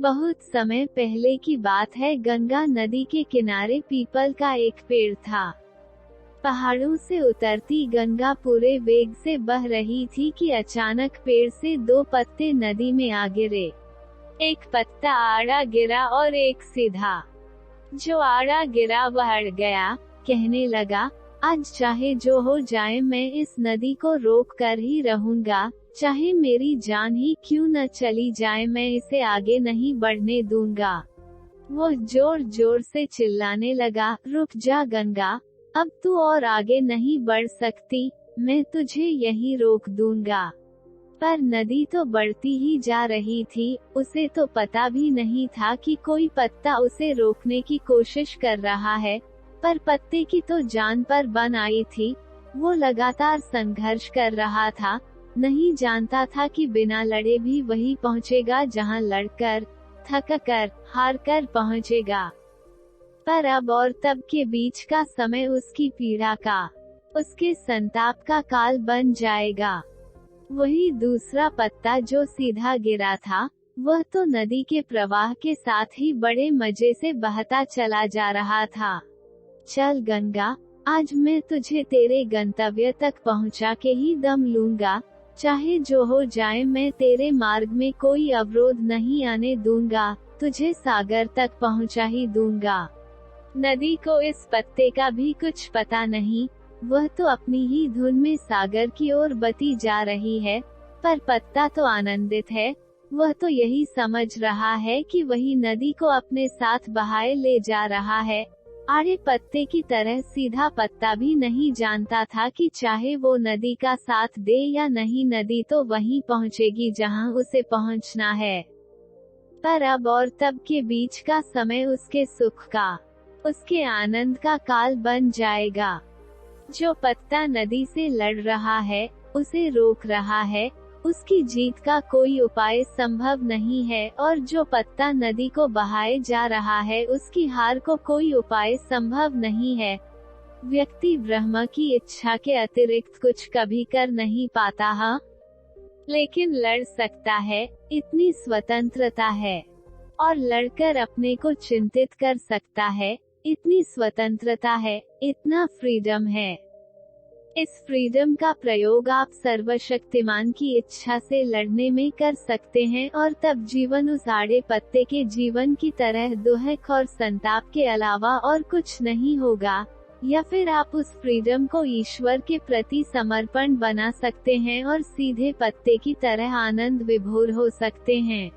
बहुत समय पहले की बात है। गंगा नदी के किनारे पीपल का एक पेड़ था। पहाड़ों से उतरती गंगा पूरे वेग से बह रही थी कि अचानक पेड़ से दो पत्ते नदी में आ गिरे। एक पत्ता आड़ा गिरा और एक सीधा। जो आड़ा गिरा वह अड़ गया। कहने लगा, आज चाहे जो हो जाए मैं इस नदी को रोक कर ही रहूंगा, चाहे मेरी जान ही क्यों न चली जाए, मैं इसे आगे नहीं बढ़ने दूंगा। वो जोर जोर से चिल्लाने लगा, रुक जा गंगा, अब तू और आगे नहीं बढ़ सकती, मैं तुझे यहीं रोक दूंगा। पर नदी तो बढ़ती ही जा रही थी। उसे तो पता भी नहीं था कि कोई पत्ता उसे रोकने की कोशिश कर रहा है, पर पत्ते की तो जान पर बन आई थी। वो लगातार संघर्ष कर रहा था, नहीं जानता था कि बिना लड़े भी वही पहुंचेगा जहां लड़कर, थक कर, हार कर पहुंचेगा। पर अब और तब के बीच का समय उसकी पीड़ा का, उसके संताप का काल बन जाएगा। वही दूसरा पत्ता जो सीधा गिरा था, वह तो नदी के प्रवाह के साथ ही बड़े मजे से बहता चला जा रहा था। चल गंगा, आज मैं तुझे तेरे गंतव्य तक पहुंचा के ही दम लूंगा, चाहे जो हो जाए मैं तेरे मार्ग में कोई अवरोध नहीं आने दूंगा, तुझे सागर तक पहुंचा ही दूंगा। नदी को इस पत्ते का भी कुछ पता नहीं, वह तो अपनी ही धुन में सागर की ओर बहती जा रही है, पर पत्ता तो आनंदित है। वह तो यही समझ रहा है कि वही नदी को अपने साथ बहाए ले जा रहा है। आड़े पत्ते की तरह सीधा पत्ता भी नहीं जानता था कि चाहे वो नदी का साथ दे या नहीं, नदी तो वहीं पहुंचेगी जहां उसे पहुंचना है। पर अब और तब के बीच का समय उसके सुख का, उसके आनंद का काल बन जाएगा। जो पत्ता नदी से लड़ रहा है, उसे रोक रहा है, उसकी जीत का कोई उपाय संभव नहीं है, और जो पत्ता नदी को बहाए जा रहा है, उसकी हार को कोई उपाय संभव नहीं है। व्यक्ति ब्रह्म की इच्छा के अतिरिक्त कुछ कभी कर नहीं पाता है, लेकिन लड़ सकता है, इतनी स्वतंत्रता है। और लड़कर अपने को चिंतित कर सकता है, इतनी स्वतंत्रता है, इतना फ्रीडम है। इस फ्रीडम का प्रयोग आप सर्वशक्तिमान की इच्छा से लड़ने में कर सकते हैं, और तब जीवन उस आड़े पत्ते के जीवन की तरह दुख और संताप के अलावा और कुछ नहीं होगा। या फिर आप उस फ्रीडम को ईश्वर के प्रति समर्पण बना सकते हैं और सीधे पत्ते की तरह आनंद विभोर हो सकते हैं।